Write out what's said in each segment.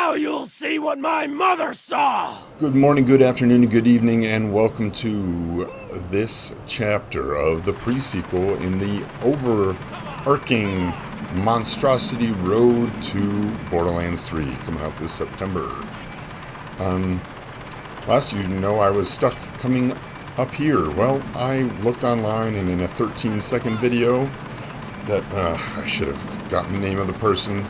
Now you'll see what my mother saw! Good morning, good afternoon, and good evening, and welcome to this chapter of the pre-sequel in the overarching monstrosity road to Borderlands 3, coming out this September. Last you know, I was stuck coming up here. Well, I looked online, and in a 13-second video that I should have gotten the name of the person,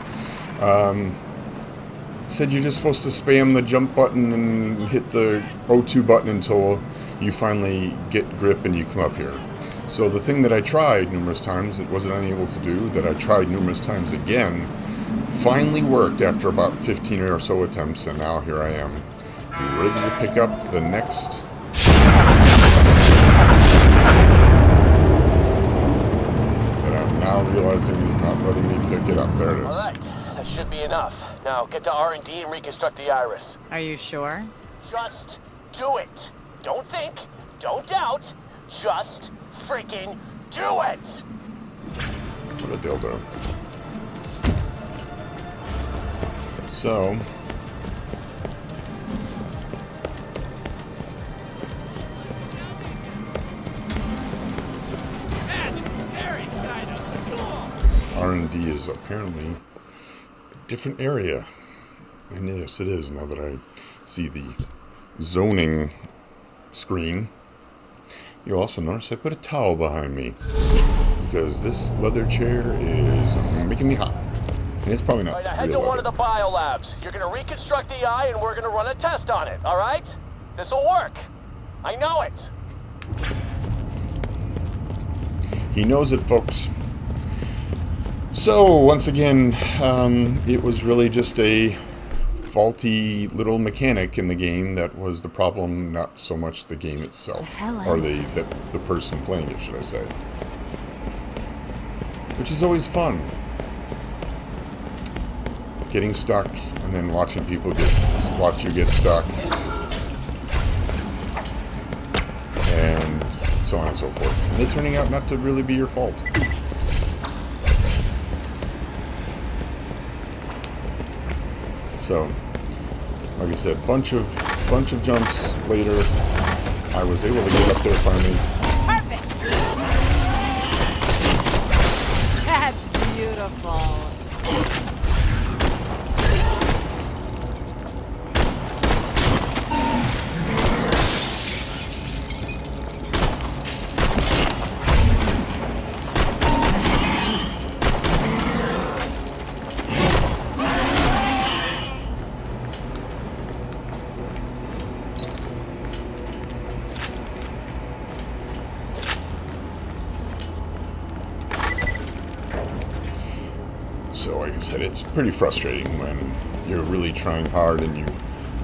said you're just supposed to spam the jump button and hit the O2 button until you finally get grip and you come up here. So the thing that I tried numerous times that wasn't unable to do, that I tried numerous times again, finally worked after about 15 or so attempts, and now here I am, ready to pick up the next that I'm now realizing is not letting me pick it up. There it is. Alright, that should be enough. Now get to R&D and reconstruct the iris. Are you sure? Just do it. Don't think, don't doubt, just freaking do it! What a dildo. So, R&D is apparently a different area. And yes, it is, now that I see the zoning screen. You'll also notice I put a towel behind me, because this leather chair is making me hot. And it's probably not Alright, now head real to one of leather. the biolabs. You're gonna reconstruct the eye and we're gonna run a test on it, alright? This'll work. I know it. He knows it, folks. So, once again, it was really just a faulty little mechanic in the game that was the problem, not so much the game itself. Or the person playing it, should I say. Which is always fun. Getting stuck, and then watching people watch you get stuck. And so on and so forth. And it turning out not to really be your fault. So, like I said, bunch of jumps later, I was able to get up there finally. Perfect! That's beautiful. So, like I said, it's pretty frustrating when you're really trying hard and you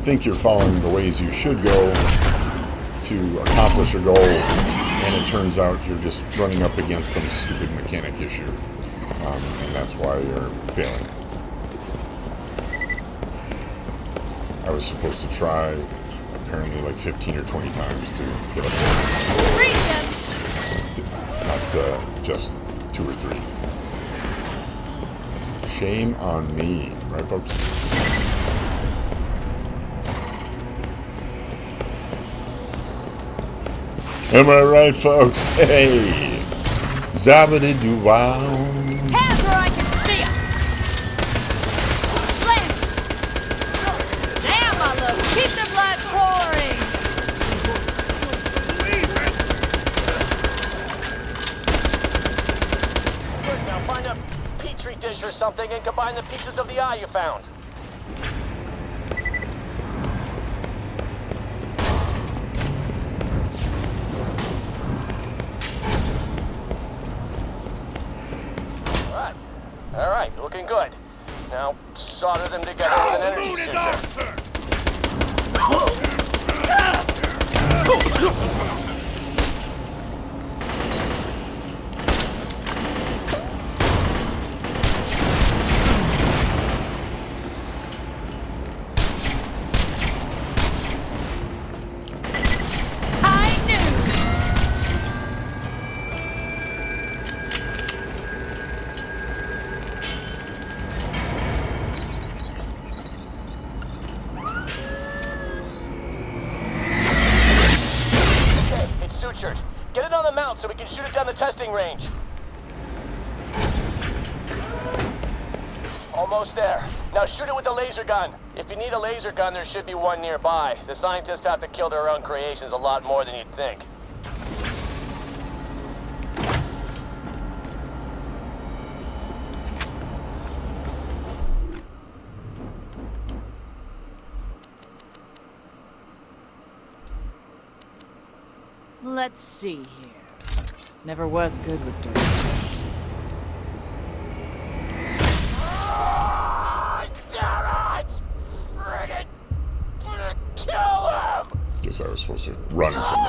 think you're following the ways you should go to accomplish a goal, and it turns out you're just running up against some stupid mechanic issue, and that's why you're failing. I was supposed to try apparently like 15 or 20 times to get up there. Not just 2 or 3. Shame on me, right, folks? Am I right, folks? Hey! Zabbity-doo-wow. Hands where I can see 'em! Slam! Damn, my love! Keep the blood pouring! Good, now find a petri dish or something and combine the pieces of the eye you found. Alright, looking good. Now solder them together with an energy suture. Richard. Get it on the mount so we can shoot it down the testing range. Almost there. Now shoot it with a laser gun. If you need a laser gun, there should be one nearby. The scientists have to kill their own creations a lot more than you'd think. Let's see here. Never was good with directions. Damn it! Friggin' kill him! Guess I was supposed to run from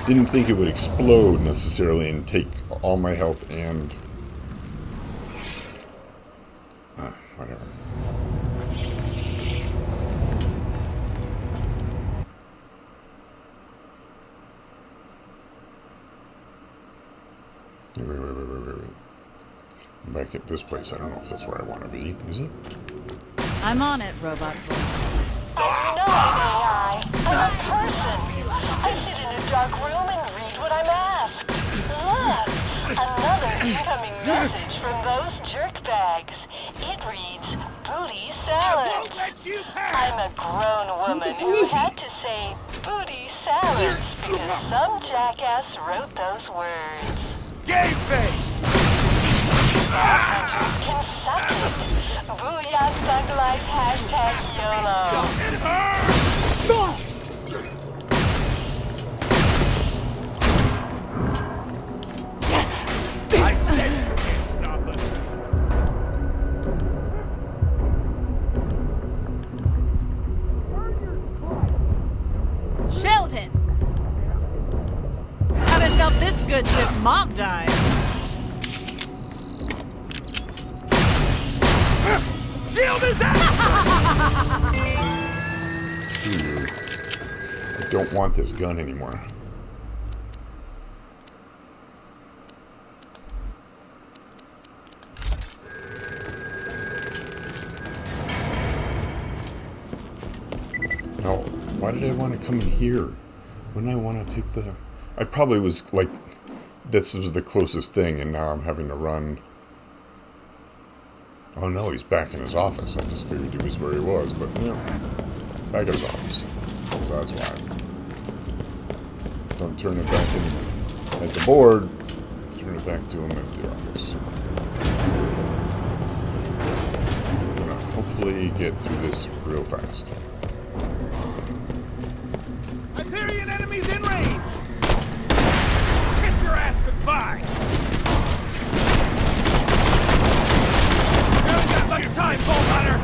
it. Didn't think it would explode necessarily and take all my health and... whatever. Wait. I'm back at this place. I don't know if that's where I want to be. Is it? I'm on it, robot boy. I'm not an AI. I'm a person. I sit in a dark room and read what I'm asked. Look, another incoming message from those jerkbags. It reads, booty salads. I'm a grown woman who had to say booty salads because some jackass wrote those words. Game face! Hunters can suck it. Booyah Thug Life hashtag YOLO. I said you can't stop us. Sheldon! Haven't felt this good since Mom died. Shield is out! Screw you. I don't want this gun anymore. No, why did I want to come in here? Wouldn't I want to take the... I probably was like, this was the closest thing, and now I'm having to run. Oh no, he's back in his office. I just figured he was where he was, but yeah, back in his office. So that's why. Don't turn it back in at the board. Turn it back to him at the office. I'm gonna hopefully get through this real fast. Hyperion enemies in range! Kiss your ass goodbye! You haven't got much time, Bull Hunter!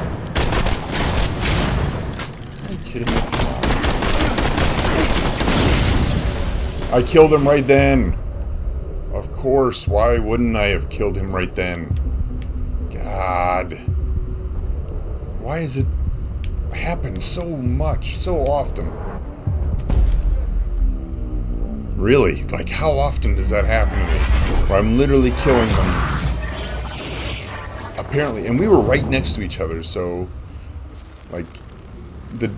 Are you kidding me? Come on. I killed him right then. Of course, why wouldn't I have killed him right then? God. Why is it happen so much, so often? Really? Like, how often does that happen to me? Where I'm literally killing them. Apparently, and we were right next to each other, so... Like, the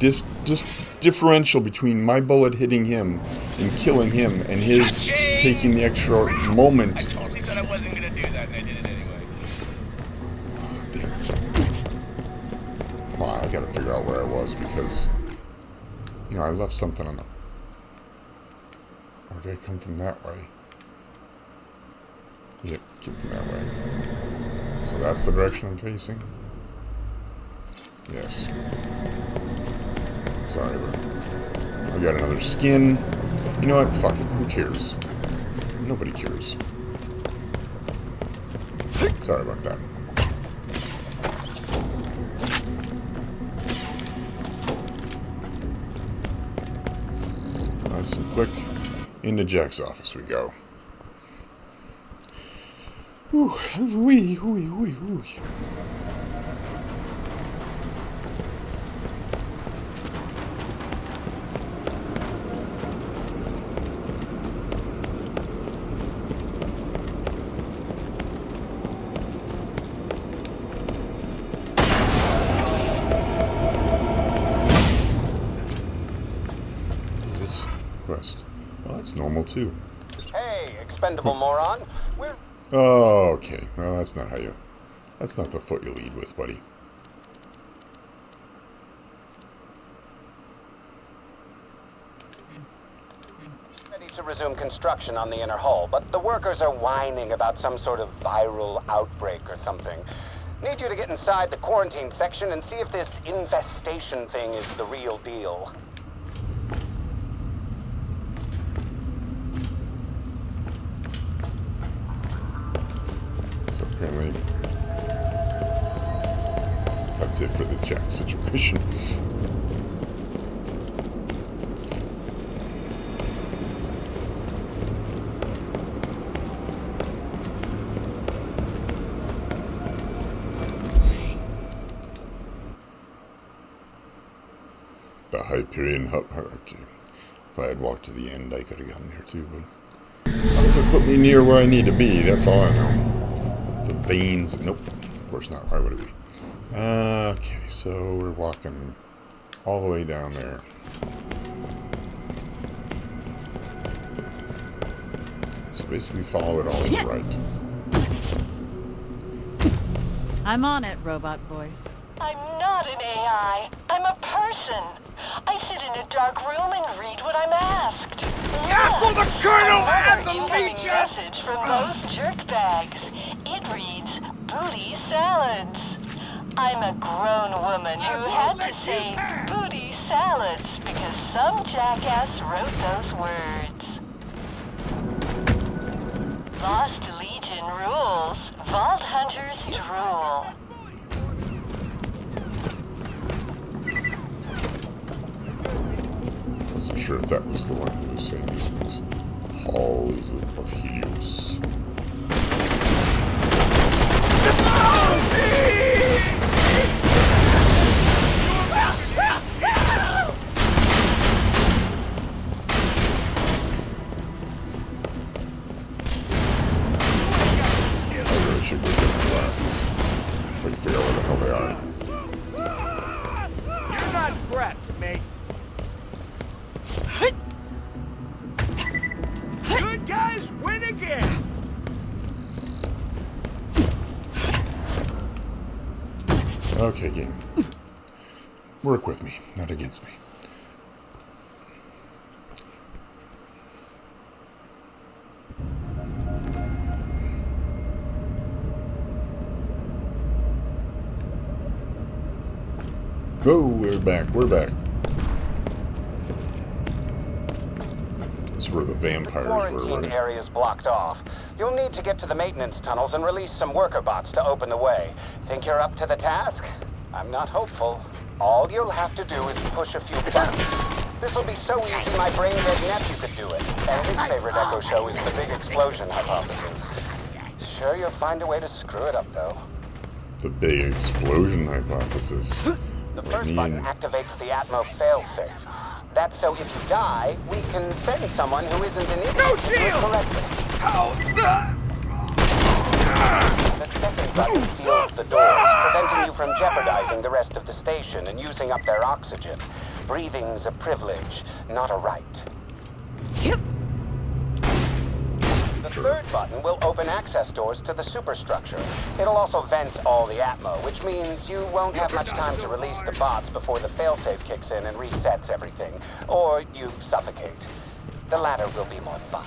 differential between my bullet hitting him and killing him and his taking the extra moment... I totally said I wasn't gonna do that, and I did it anyway. Oh, damn it. Come on, I gotta figure out where I was, because... You know, I left something on the... Or did I come from that way? Yep, came from that way. So that's the direction I'm facing? Yes. Sorry, but I got another skin. You know what? Fuck it. Who cares? Nobody cares. Sorry about that. Nice and quick. Into Jack's office we go. Ooh, wee, wee, wee, wee. quest. Well, that's normal too. Hey, expendable moron. We're... Oh, okay. Well, that's not how you... That's not the foot you lead with, buddy. ready to resume construction on the inner hull, but the workers are whining about some sort of viral outbreak or something. Need you to get inside the quarantine section and see if this infestation thing is the real deal. So apparently, that's it for the Jack situation. The Hyperion Hub. Okay. If I had walked to the end, I could have gotten there too, but it could put me near where I need to be. That's all I know. The veins. Nope. Of course not. Why would it be? Okay, so we're walking all the way down there. So basically follow it all to the right. I'm on it, robot voice. I'm not an AI. I'm a person. I sit in a dark room and read what I'm asked. For the Colonel and the incoming Legion! message from those jerkbags. It reads, booty salads. I'm a grown woman who had to say booty salads because some jackass wrote those words. Lost Legion rules. Vault Hunters drool. Wasn't sure if that was the one who was saying these things. Halls of Helios. I really should go get my glasses. We can figure out where the hell they are. You're not Brett, mate. Good guys win again. Okay, game. Work with me, not against me. Oh, we're back, we're back. This is where the The vampires were, quarantine right? area is blocked off. You'll need to get to the maintenance tunnels and release some worker bots to open the way. Think you're up to the task? I'm not hopeful. All you'll have to do is push a few buttons. This'll be so easy my brain-dead nephew could do it. And his favorite echo show is the big explosion hypothesis. Sure you'll find a way to screw it up, though. The big explosion hypothesis. The first button activates the Atmo failsafe. That's so if you die, we can send someone who isn't an idiot No to do it shield! correctly. The second button seals the doors, preventing you from jeopardizing the rest of the station and using up their oxygen. Breathing's a privilege, not a right. Yep. The third button will open access doors to the superstructure. It'll also vent all the Atmo, which means you won't have much time to release the bots before the failsafe kicks in and resets everything. Or you suffocate. The latter will be more fun.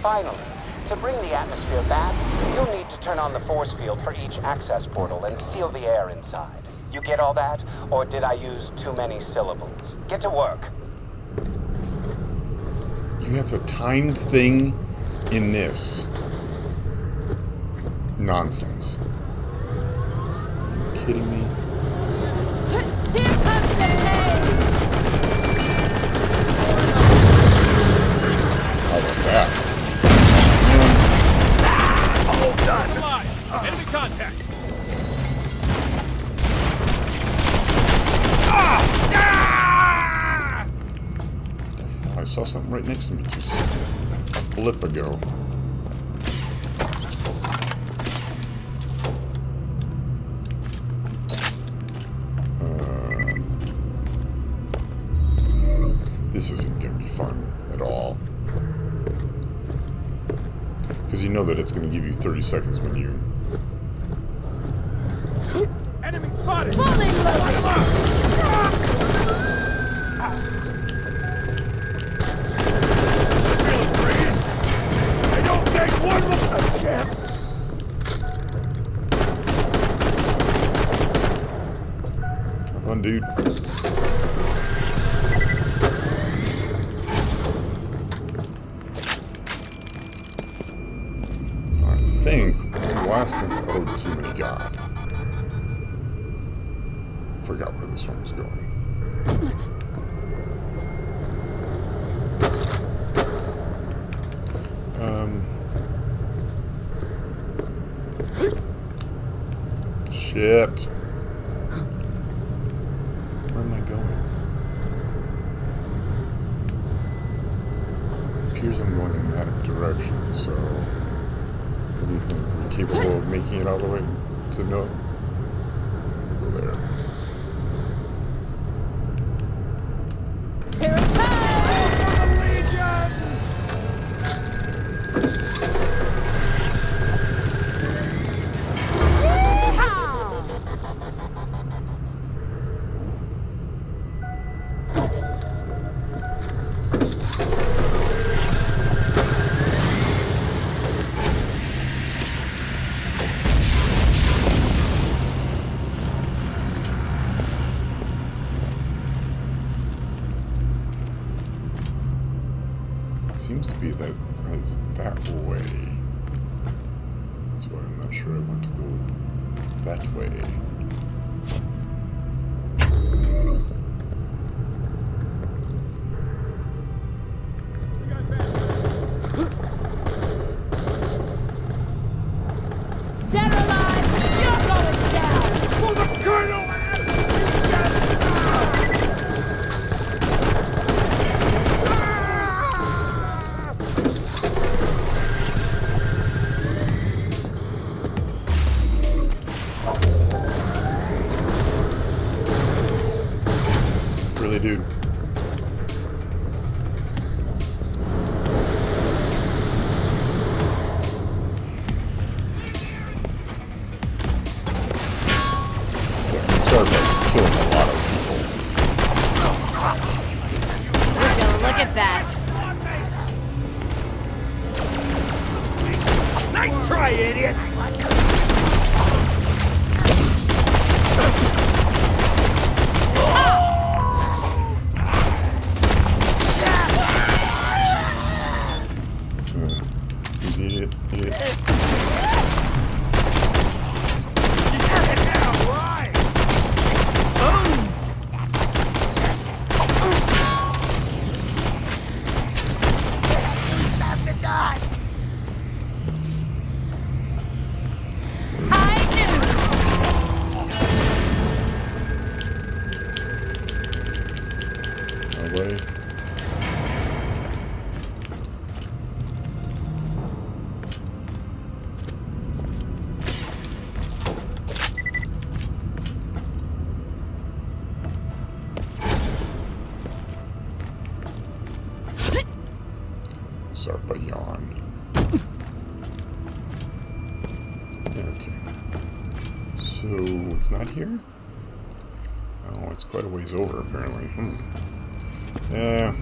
Finally, to bring the atmosphere back, you'll need to turn on the force field for each access portal and seal the air inside. You get all that? Or did I use too many syllables? Get to work. You have a timed thing in this. Nonsense. Are you kidding me? Here comes the pain! How about that? All done. Come on. Enemy contact. I saw something right next to me just a blip ago. this isn't going to be fun at all. Because you know that it's going to give you 30 seconds when you... Enemy spotted! Fully loaded! Feel a breeze? I don't think one will... I can't. Have fun, dude. I think the last thing... Oh, Jiminy God. Forgot where this one was going. Shit. Where am I going? It appears I'm going in that direction, so... What do you think? Are we capable of making it all the way to no? We'll go there. Here it Seems to be that it's that way. That's why I'm not sure I want to go that way. Dead or alive, you're going down! For the Colonel and the Really, dude. Yeah, sorry about killing a lot of people. Would you look at that? Nice try, idiot! Who's the idiot? Idiot. Nobody? Zarpa yawn. Okay. So, it's not here? Oh, it's quite a ways over, apparently. Yeah,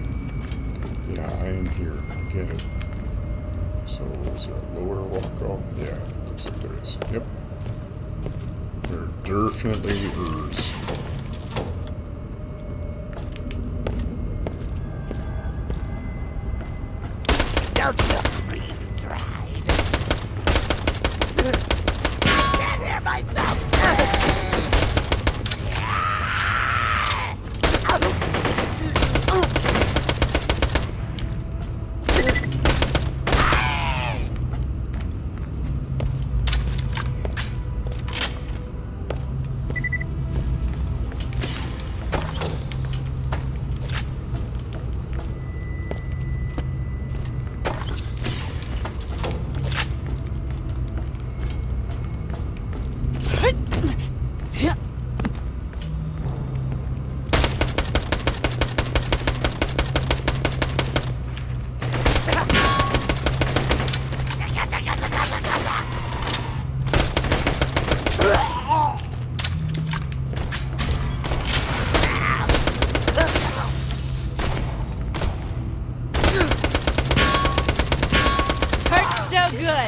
I am here. I get it. So, is there a lower walk off? Yeah, it looks like there is. Yep. There definitely is. Don't you freeze dried. Can't hear myself.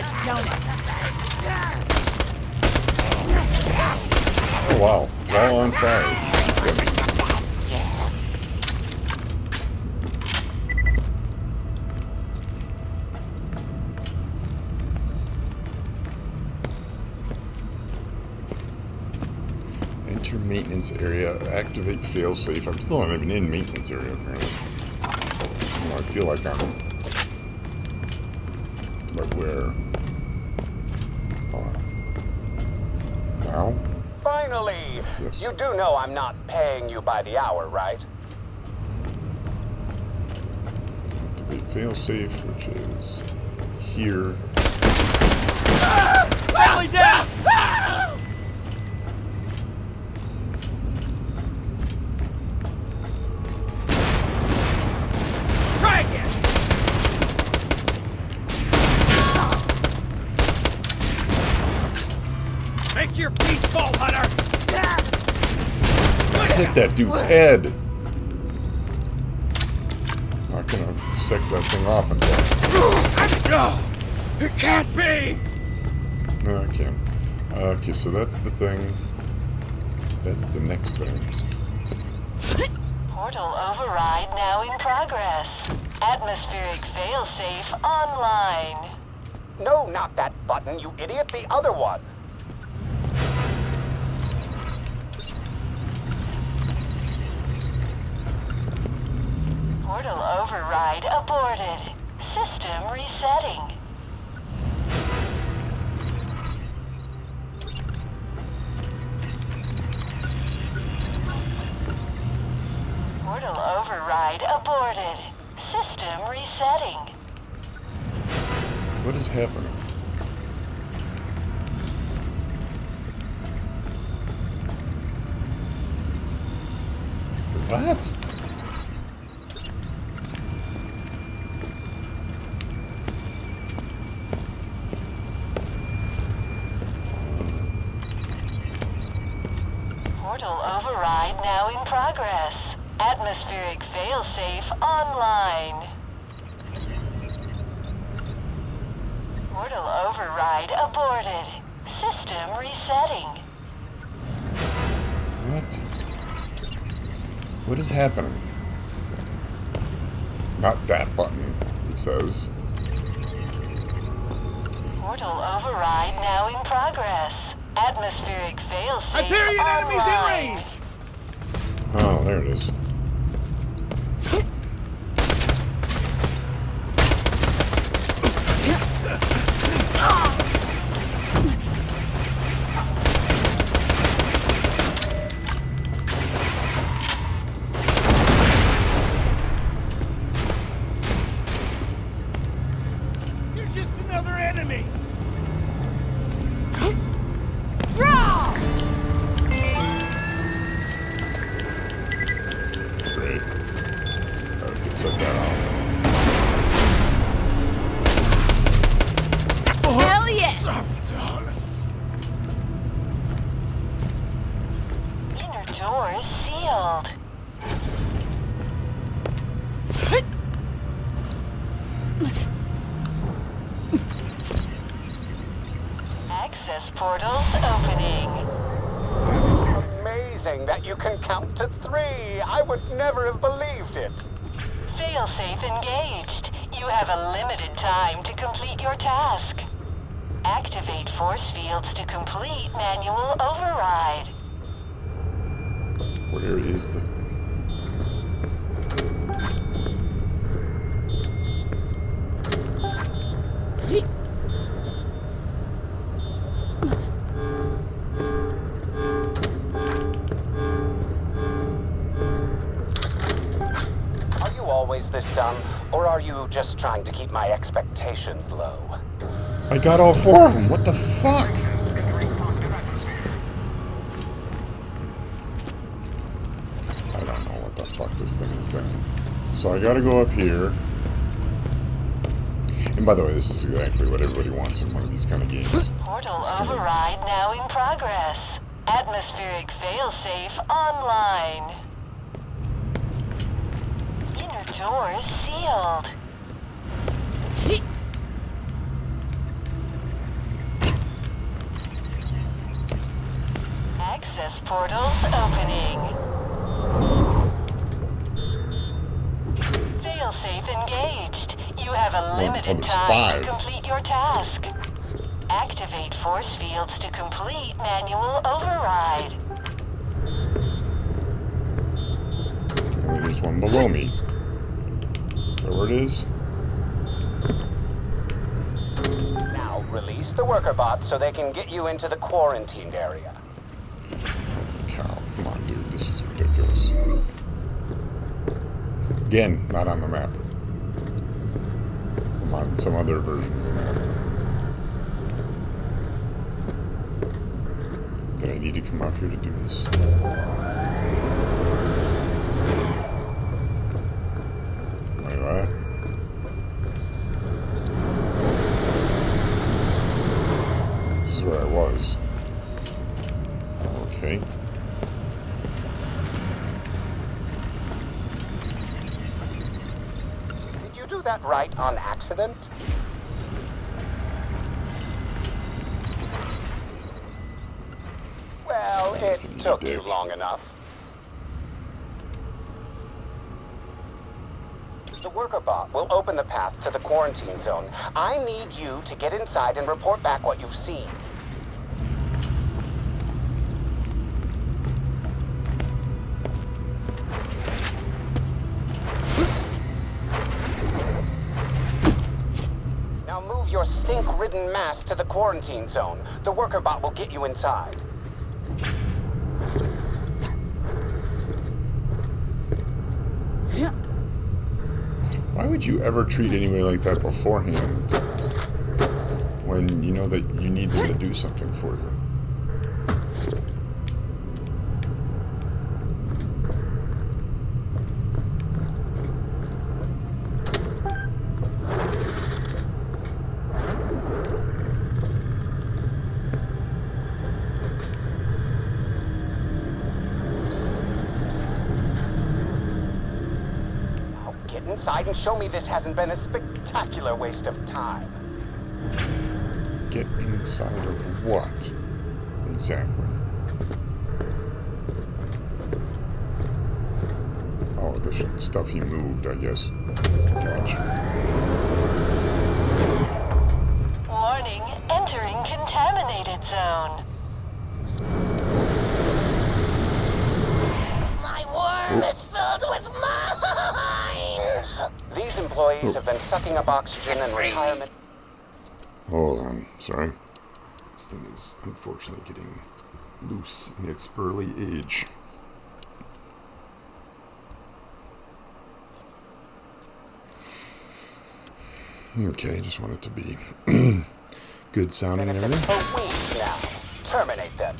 good, don't it? Oh wow, wall on fire. Keep going. Enter maintenance area. Activate failsafe. I'm still not even in maintenance area apparently. You know, I feel like I'm. But where? Now? Finally! Yes. You do know I'm not paying you by the hour, right? Activate failsafe, which is here. Rally down! Try again! Make your peace, Vault Hunter! Hit that dude's head! Not gonna set that thing off until. No! It can't be! No, I can. Okay, so that's the thing. That's the next thing. Portal override now in progress. Atmospheric failsafe online. No, not that button, you idiot. The other one. Portal override aborted. System resetting. Portal override aborted. System resetting. What is happening? What? Portal override now in progress. Atmospheric failsafe online. Portal override aborted. System resetting. What? What is happening? Not that button, it says. Portal override now in progress. Atmospheric failsafe Hyperion enemies in online. range! Oh, there it is. You're just another enemy! Draw! Great. We can set that off. Hell yes! Inner door is sealed. Access portals opening. Amazing that you can count to 3. I would never have believed it. Failsafe engaged. You have a limited time to complete your task. Activate force fields to complete manual override. Where is the... Are you always this dumb, or are you just trying to keep my expectations low? I got all 4 of them. What the fuck? I don't know what the fuck this thing is doing. So I gotta go up here. And by the way, this is exactly what everybody wants in one of these kind of games. Portal It's kinda- override now in progress. Atmospheric failsafe online. Inner door is sealed. access portals opening. Failsafe engaged. You have a limited there's time 5. to complete your task. Activate force fields to complete manual override. Only there's one below me. Is that where it is? Now release the worker bots so they can get you into the quarantined area. Cow, come on, dude. This is ridiculous. Again, not on the map. I'm on some other version of the map. Did I need to come out here to do this? Wait, what? This is where I was. Okay. Did you do that right on accident? Well, it took you long enough. The worker bot will open the path to the quarantine zone. I need you to get inside and report back what you've seen. Now move your stink-ridden mass to the quarantine zone. The worker bot will get you inside. Why would you ever treat anybody like that beforehand when you know that you need them to do something for you? Get inside and show me this hasn't been a spectacular waste of time. Get inside of what? Exactly. Oh, the stuff he moved, I guess. Gotcha. Warning, entering contaminated zone. My worm is filled with mines! These employees have been sucking up oxygen in retirement. Hold on, sorry. This thing is unfortunately getting loose in its early age. Okay, just want it to be good sounding and Benefits everything. for weeks now. Terminate them.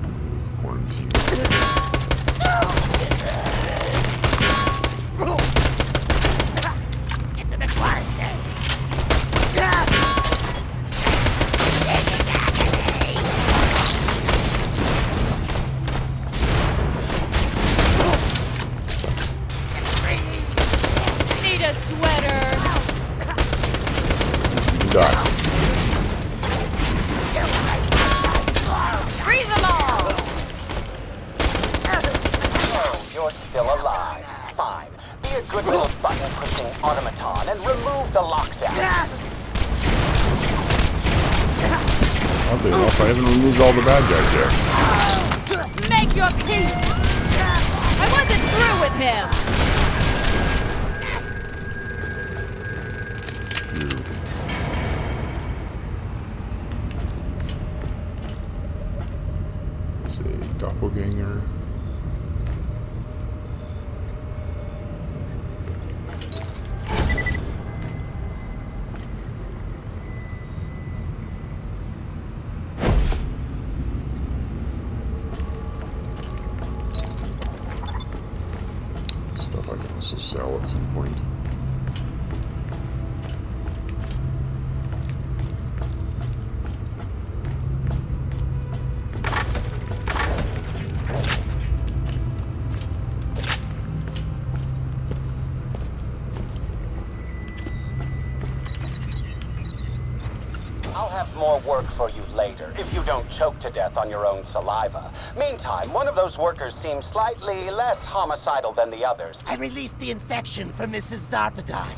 Move quarantine. Into the quarantine. Need a sweater. Die. Freeze them all. Oh, you're still alive. Fine. Be a good little button-pushing automaton and remove the lockdown. Oddly enough, I haven't removed all the bad guys yet. Make your peace. I wasn't through with him. There's a doppelganger. also sell at some point. I'll have more work for you later, if you don't choke to death on your own saliva. Meantime, one of those workers seems slightly less homicidal than the others. I released the infection from Mrs. Zarpadon.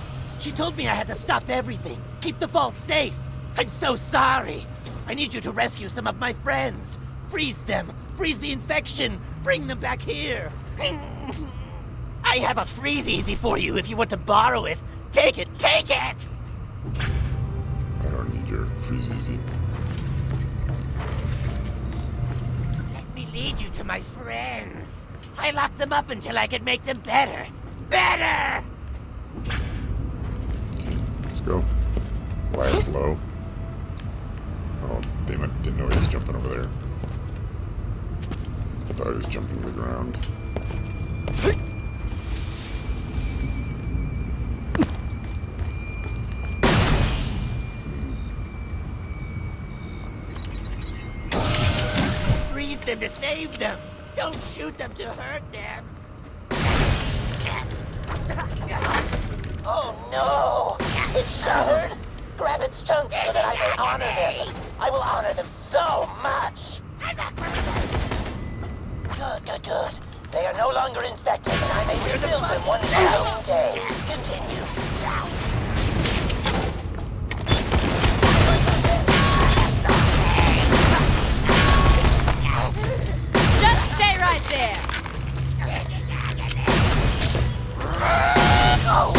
She told me I had to stop everything, keep the vault safe. I'm so sorry. I need you to rescue some of my friends. Freeze them, freeze the infection, bring them back here. I have a freeze easy for you if you want to borrow it. Take it, take it! I don't need your freeze easy. Let me lead you to my friends. I locked them up until I could make them better. Better! Okay, let's go. Blast low. Oh, damn it. Didn't know he was jumping over there. Thought he was jumping to the ground. Freeze them to save them. Don't shoot them to hurt them. Oh no! It's shattered! Grab its chunks so that I may honor them. I will honor them so much! Good. They are no longer infected, and I may rebuild them one shining day. Continue. Just stay right there. Oh,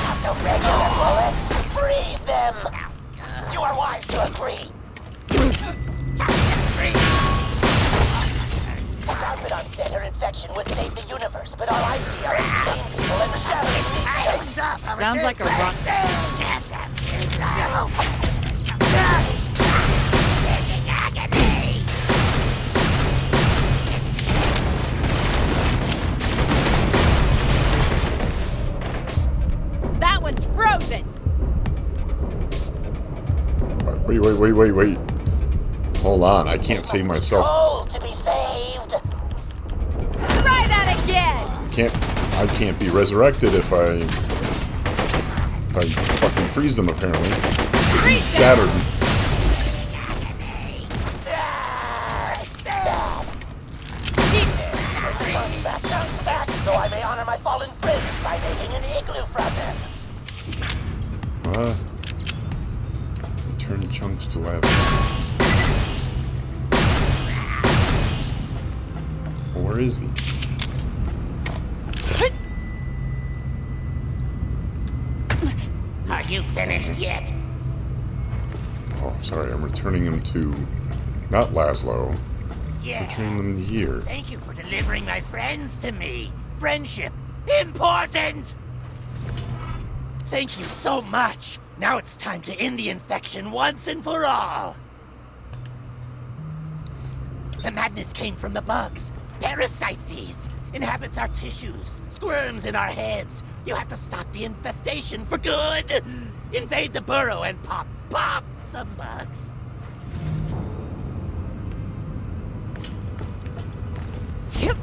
not the regular bullets. Freeze them! You are wise to agree. Zarpadon said her infection would save the universe, but all I see are insane people and shattering meat chunks. Sounds like a rock. That one's frozen. Wait. Hold on, I can't save myself. Goal to be saved. Try that again. I can't be resurrected if I fucking freeze them, apparently. Because he's shattered. Chunks back, so I may honor my fallen friends by making an igloo from them. Return chunks to last. Where is he? Are you finished yet? Oh, sorry, I'm returning him to... Not Laszlo. Yes. Returning them to here. Thank you for delivering my friends to me. Friendship, important! Thank you so much. Now it's time to end the infection once and for all. The madness came from the bugs. Parasites inhabits our tissues, squirms in our heads. You have to stop the infestation for good. Invade the burrow and pop some bugs. Yep.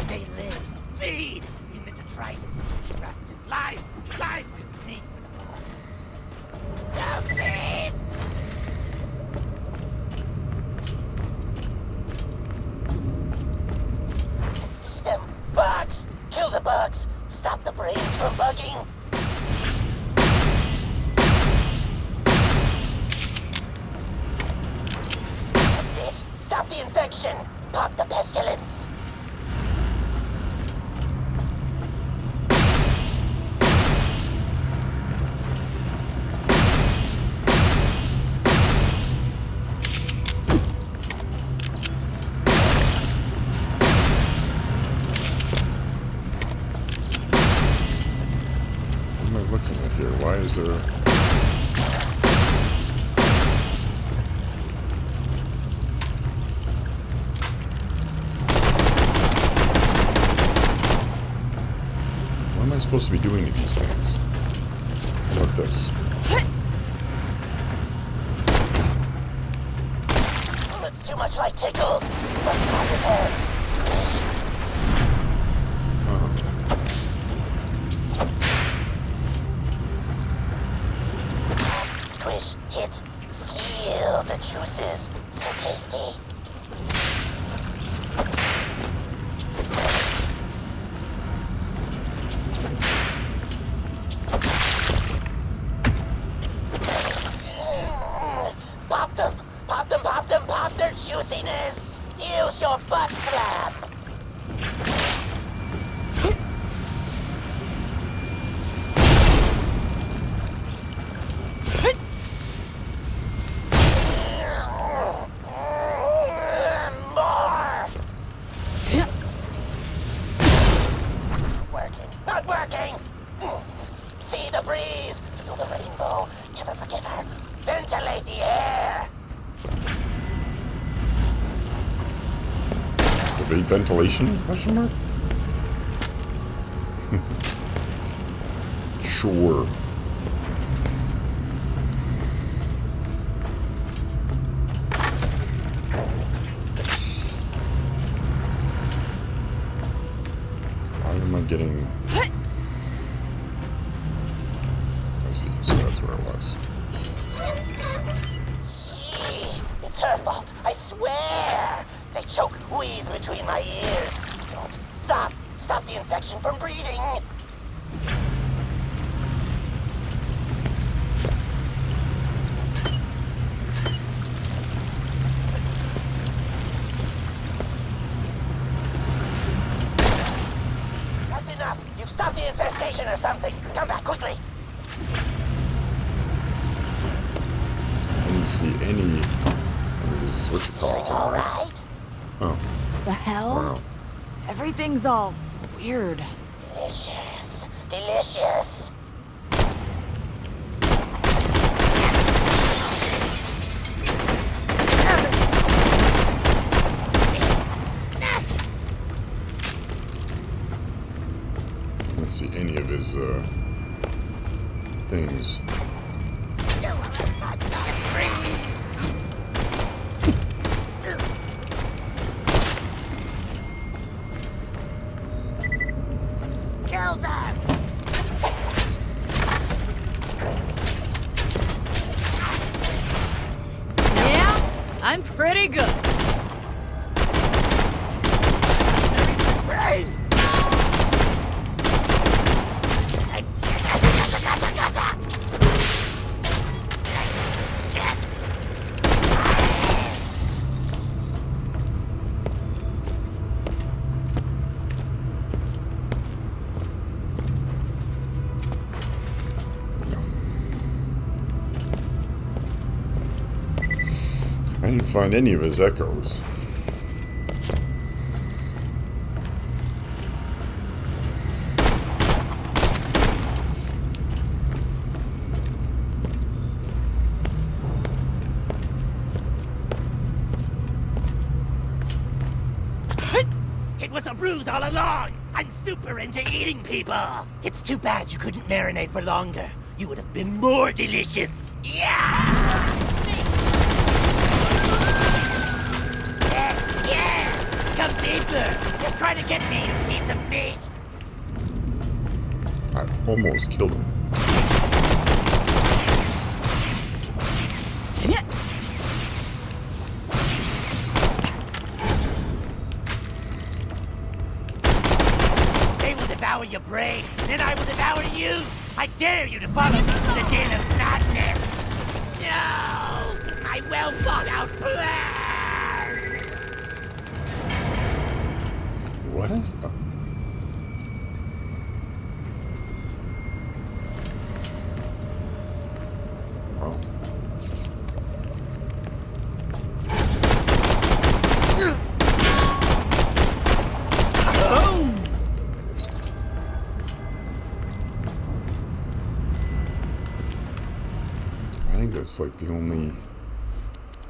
They live, feed in the detritus. Rust is life. Life is meat for the bugs. Help me! I can see them. Bugs! Kill the bugs! Stop the brains from bugging! That's it! Stop the infection! Pop the pestilence! here? Why is there... What am I supposed to be doing to these things? How about this? It's too much like tickles. Must pop your hands. Squish. Squish, hit, feel the juices. So tasty. Pop them! Pop them, pop them, pop their juiciness! Use your butt slam! More! Working, not working! See the breeze, feel the rainbow, never forget her. Ventilate the air! Debate ventilation? Question mark? Sure. Why am I getting... I see, so that's where it was. Gee, it's her fault, I swear! They choke, wheeze between my ears. Don't. Stop! Stop the infection from breathing! That's enough! You've stopped the infestation or something! Come back, quickly! I didn't see any of these whatchamacallits. All right? Oh, The I hell? don't know. Everything's all weird. Delicious. Delicious. I didn't see any of his, things. Kill them! Yeah, I'm pretty good. Brain! I didn't find any of his echoes. It was a ruse all along! I'm super into eating people! It's too bad you couldn't marinate for longer. You would have been more delicious! Yeah! Yes, yes! Come deeper! Just try to get me, you piece of meat! I almost killed him. Yeah. They will devour your brain, then I will devour you! I dare you to follow me to the den of madness! No! My well-thought-out plan! What is... Oh. think that's like the only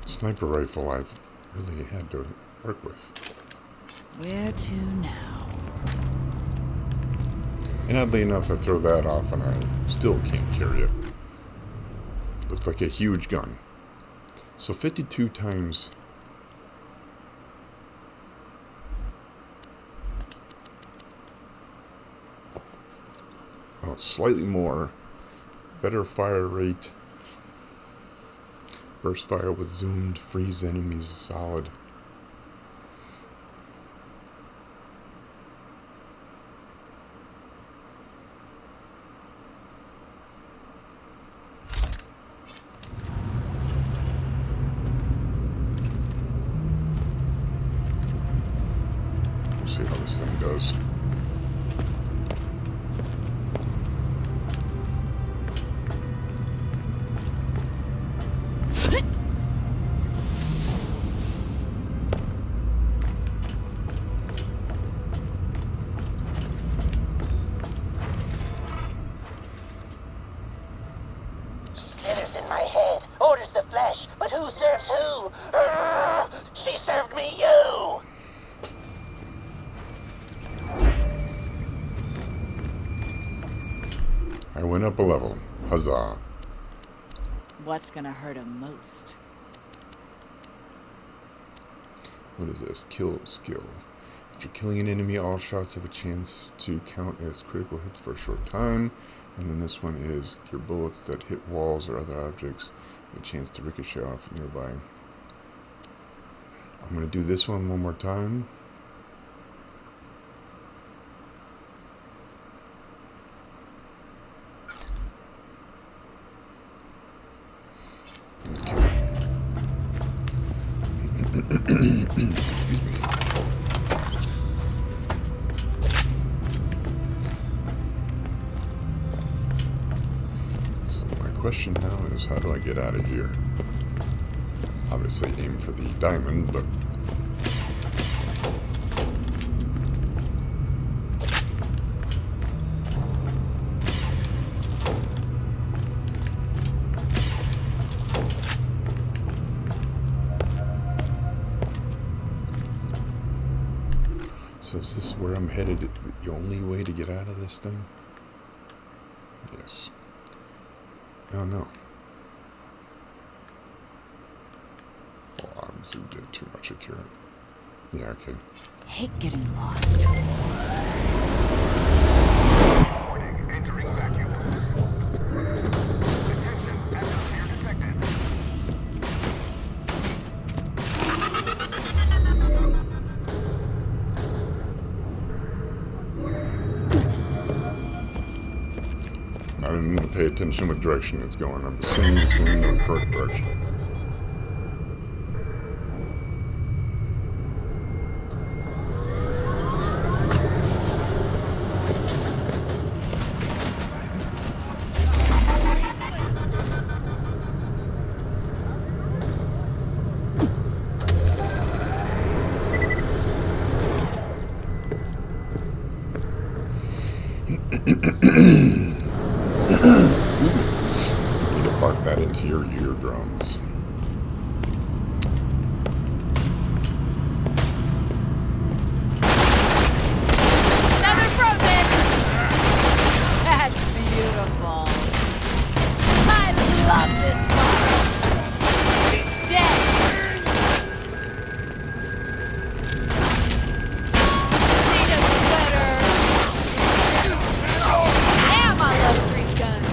sniper rifle I've really had to work with. Where to now? And oddly enough, I throw that off and I still can't carry it. Looks like a huge gun. So 52 times... Oh, it's slightly more. Better fire rate. Burst fire with zoomed, freeze enemies solid. We'll see how this thing does. Letters in my head, orders the flesh, but who serves who? She served me you! I went up a level. Huzzah. What's gonna hurt him most? What is this? Kill skill. After killing an enemy, all shots have a chance to count as critical hits for a short time. And then this one is your bullets that hit walls or other objects have a chance to ricochet off nearby. I'm going to do this one more time. Excuse me. So my question now is, how do I get out of here? Obviously aim for the diamond, but... So is this where I'm headed? The only way to get out of this thing? Yes. Oh no. Oh, I'm zoomed in too much, Akira. Yeah, okay. Hate getting lost. Warning, entering vacuum. Attention, atmosphere detected. I didn't even pay attention what direction it's going. I'm assuming it's going in the correct direction. Need to park that into your eardrums. Another frozen! That's beautiful. I love this part. He's dead. Need a sweater. Damn, I love freeze guns.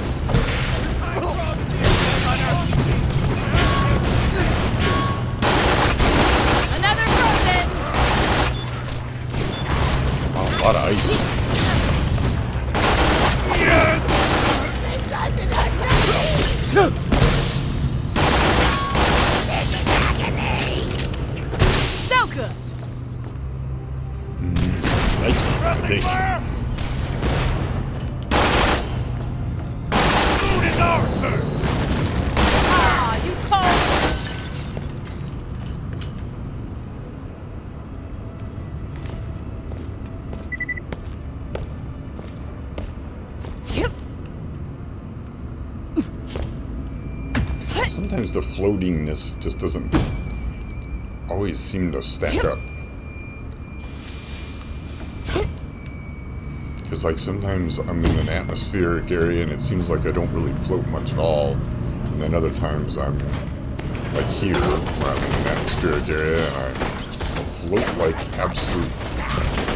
Sometimes the floatingness just doesn't always seem to stack up. Because like sometimes I'm in an atmospheric area and it seems like I don't really float much at all. And then other times I'm like here, where I'm in an atmospheric area and I float like absolute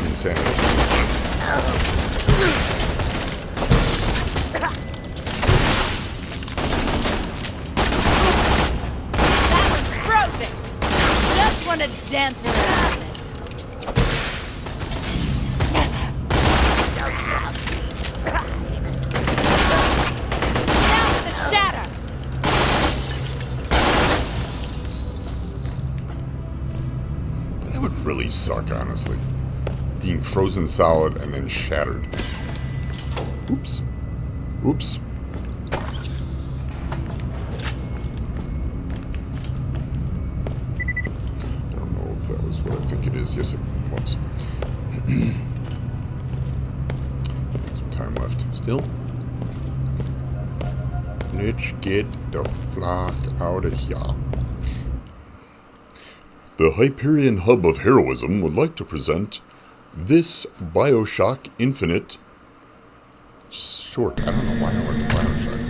insanity. That one's frozen! Just want to dance around it. Down with the shatter! That would really suck, honestly. Being frozen solid and then shattered. Oops. Oops. I don't know if that was what I think it is. Yes, it was. Got some time left. Still. Let's get the flock out of here. The Hyperion Hub of Heroism would like to present this Bioshock Infinite short. I don't know why I went to Bioshock.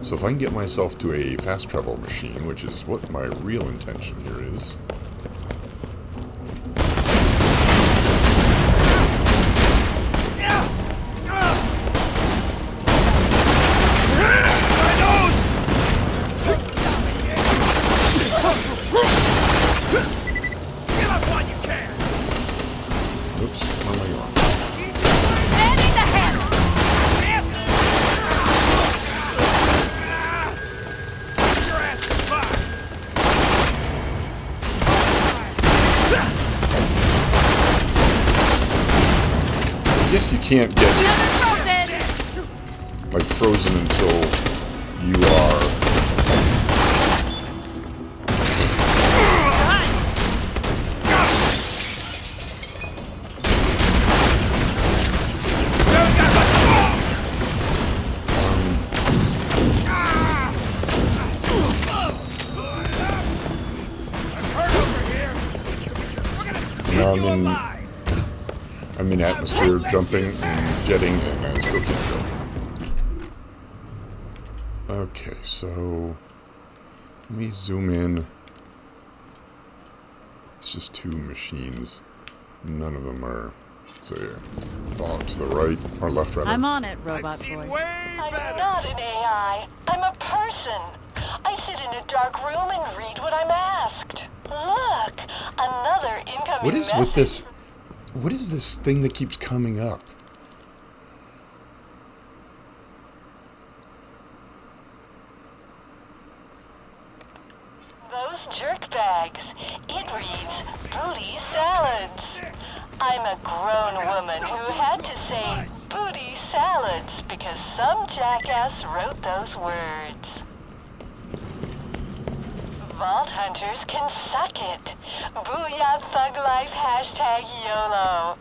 So if I can get myself to a fast travel machine, which is what my real intention here is. Oops, where am I going? Manning the hammer! Your ass is fine. I guess you can't get Frozen! like frozen until you are. Now I'm in atmosphere jumping and jetting and I still can't go. Okay, so let me zoom in. It's just two machines. None of them are. So yeah, fall to the right or left rather. I'm on it, robot I've seen voice. way I'm better. not an AI. I'm a person. I sit in a dark room and read what I'm asked. Look, another incoming What is message. with this? What is this thing that keeps coming up? Those jerk bags. It reads booty salads. I'm a grown woman who had to say booty salads because some jackass wrote those words. Vault hunters can suck it. Booyah thug life hashtag YOLO.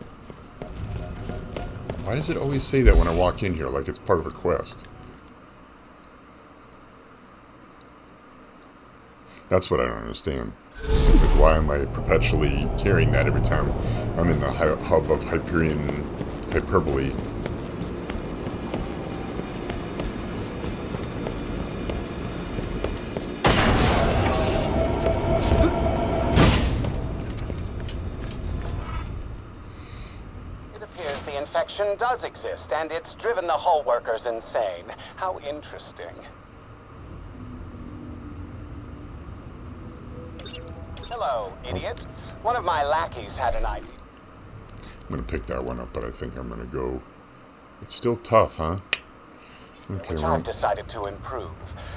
Why does it always say that when I walk in here like it's part of a quest? That's what I don't understand. Like, why am I perpetually carrying that every time I'm in the hub of Hyperion hyperbole? It appears the infection does exist, and it's driven the hull workers insane. How interesting. Hello, idiot. One of my lackeys had an idea. I'm gonna pick that one up, but I think I'm gonna go. It's still tough, huh? Okay, Which well, I've decided to improve.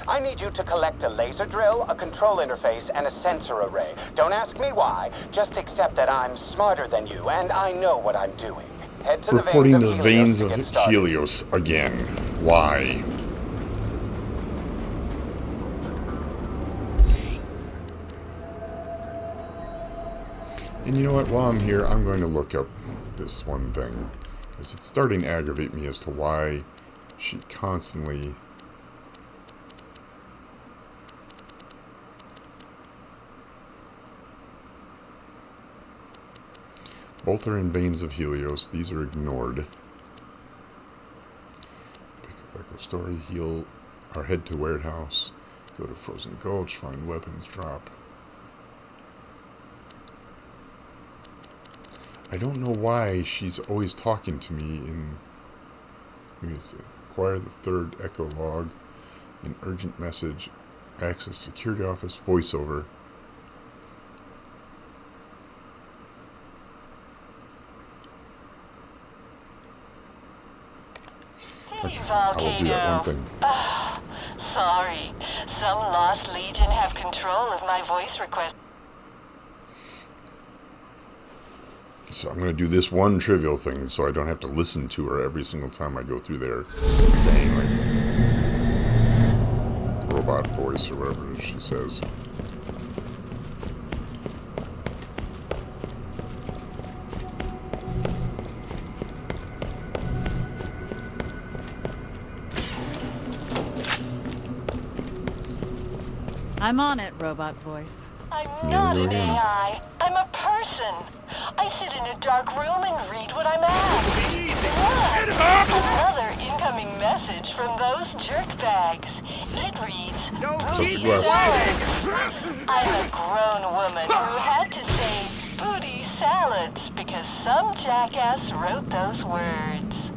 I need you to collect a laser drill, a control interface, and a sensor array. Don't ask me why, just accept that I'm smarter than you, and I know what I'm doing. Head to reporting the the veins veins of of Helios to get started. Helios again. Why? And you know what? While I'm here, I'm going to look up this one thing. Because it's starting to aggravate me as to why she constantly... Both are in veins of Helios. These are ignored. Pick up Echo Story, heal, or head to warehouse. Go to Frozen Gulch, find weapons, drop. I don't know why she's always talking to me in... Maybe it's acquire the third Echo log, an urgent message, access security office, voiceover. I will do that one thing. Sorry. Some lost legion have control of my voice request. So I'm going to do this one trivial thing so I don't have to listen to her every single time I go through there saying, like, robot voice or whatever she says. I'm on it, robot voice. I'm not an AI. I'm a person. I sit in a dark room and read what I'm asked. Look, another incoming message from those jerkbags. It reads, "Booty salads." I'm a grown woman who had to say booty salads because some jackass wrote those words.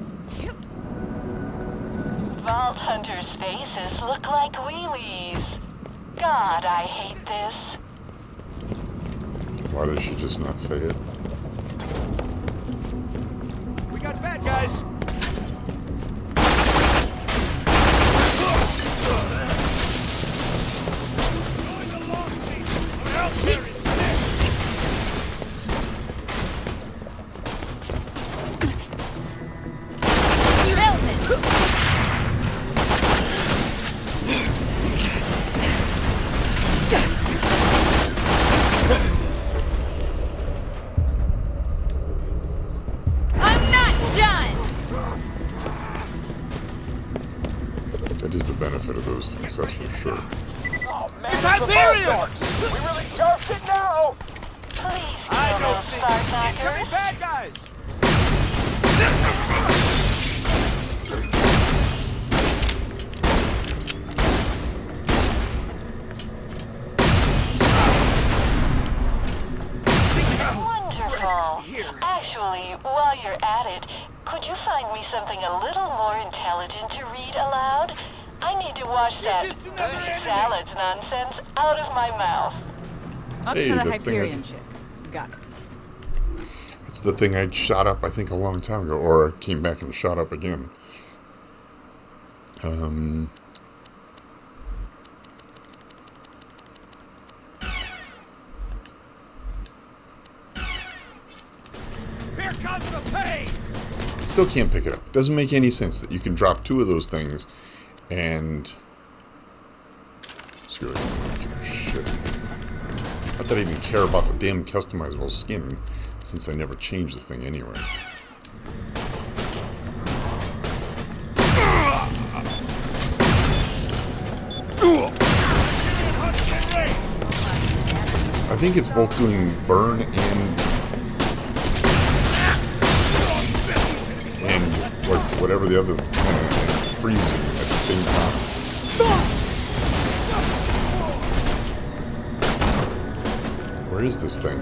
Vault Hunter's faces look like wheelies. God, I hate this. Why does she just not say it? We got bad guys. That is the benefit of those things, that's for sure. Oh man, it's Hyperion! We really charged it now! Please kill those Sparkknockers. Bad guys. Wonderful. Actually, while you're at it, could you find me something a little more intelligent to read aloud? I need to wash that booty salads nonsense out of my mouth. Up Hey, to the that's the thing I Hyperion did. ship. Got it. It's the thing I shot up, I think, a long time ago, or came back and shot up again. Here comes the pain. Still can't pick it up. Doesn't make any sense that you can drop two of those things and... Screw it. I don't give a shit. Not that I even care about the damn customizable skin, since I never changed the thing anyway. I think it's both doing burn and like whatever the other freezing at the same time. Where is this thing?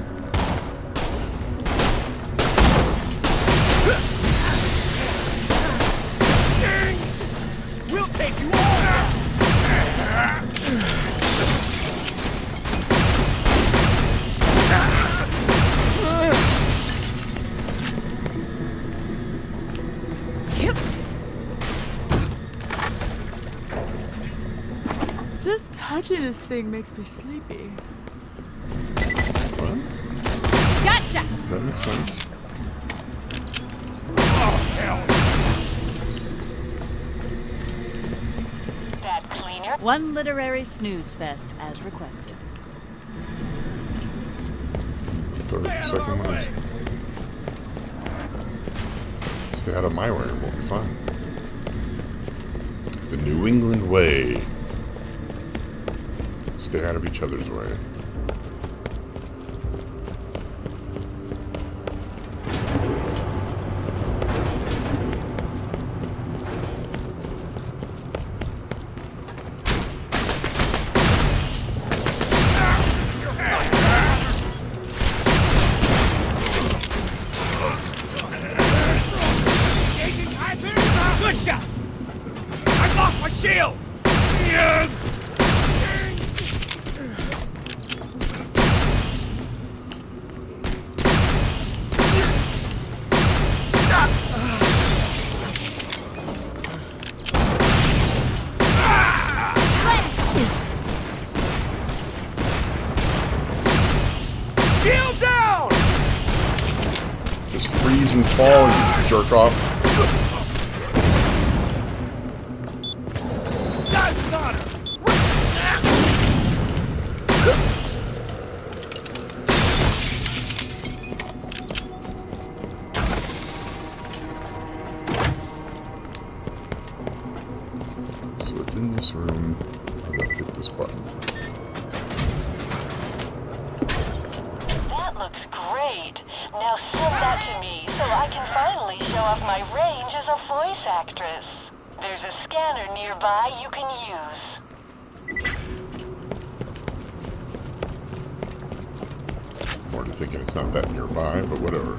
We'll take you all. Just touching this thing makes me sleepy. What? Gotcha! That makes sense. That cleaner? One literary snooze fest as requested. the second one is... Stay out of my way, we'll be fine. The New England way. Stay out of each other's way. Good shot! I lost my shield! Shield down! Just freeze and fall, you jerk off. That's got her! So it's in this room. I gotta hit this button. That looks great. Now send that to me so I can finally show off my range as a voice actress. There's a scanner nearby you can use. I'm already thinking it's not that nearby, but whatever.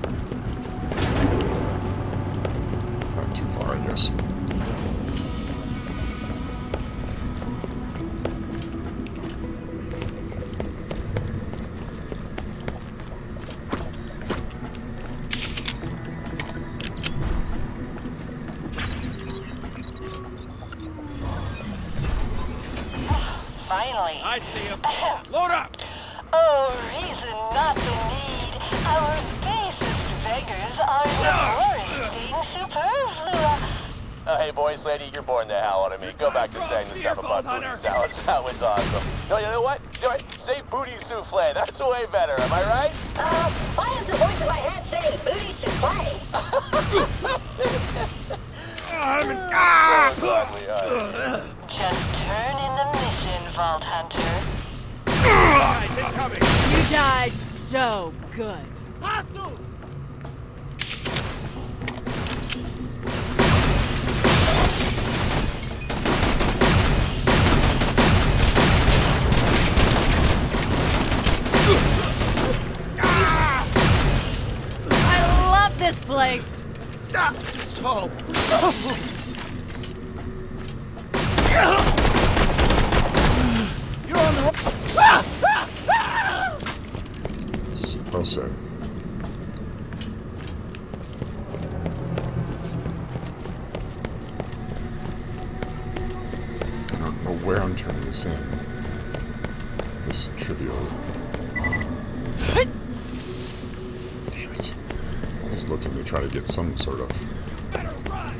Not too far, I guess. Finally. I see him. Load up! Oh, reason not the need. Our basest beggars are the worst thing superflua. Hey, voice lady, you're boring the hell out of me. Go back to saying the stuff about booty salads. That was awesome. No, you know what? Do it. Say booty souffle. That's way better. Am I right? Why is the voice in my head saying booty souffle? So ugly, huh? Just turn in the mission, Vault Hunter. Guys, incoming! You died so good. Hostiles! I love this place. So... You're on the Well said. I don't know where I'm turning this in. This trivial. Damn it. I was looking to try to get some sort of. better run!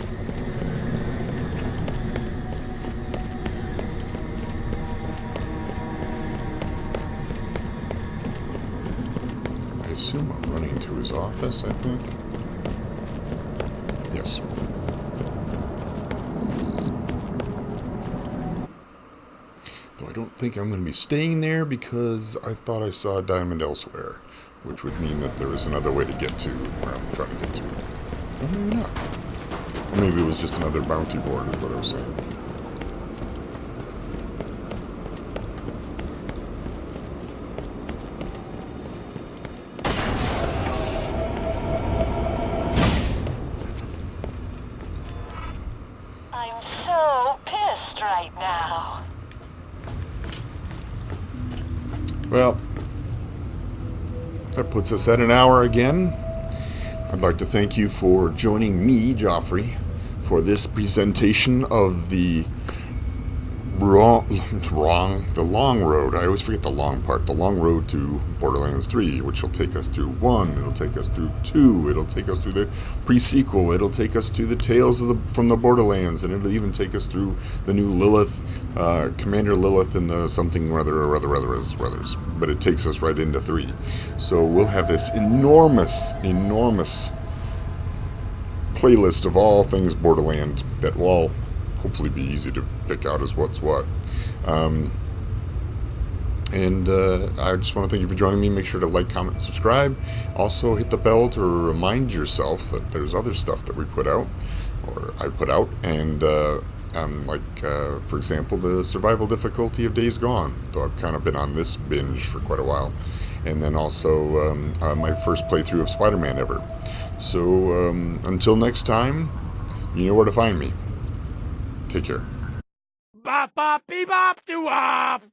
I assume I'm running to his office, I think. Yes. Though I don't think I'm going to be staying there because I thought I saw a diamond elsewhere, which would mean that there is another way to get to where I'm trying to get to. Or maybe not. Or maybe it was just another bounty board, is what I was saying. I'm so pissed right now. Well, that puts us at an hour again. I'd like to thank you for joining me, Joffrey, for this presentation of the The long road. I always forget the long part. The long road to Borderlands 3, which will take us through 1, it'll take us through 2, it'll take us through the pre-sequel, it'll take us to the Tales from the Borderlands, and it'll even take us through the new Lilith, Commander Lilith and the something others. But it takes us right into 3. So we'll have this enormous playlist of all things Borderlands that will all hopefully be easy to pick out as what's what. I just want to thank you for joining me. Make sure to like, comment, and subscribe. Also hit the bell to remind yourself that there's other stuff that we put out, or I put out, and for example, the survival difficulty of Days Gone, though I've kind of been on this binge for quite a while. And then also my first playthrough of Spider-Man ever. So until next time, you know where to find me. Take care. Bop bop bebop doo wop.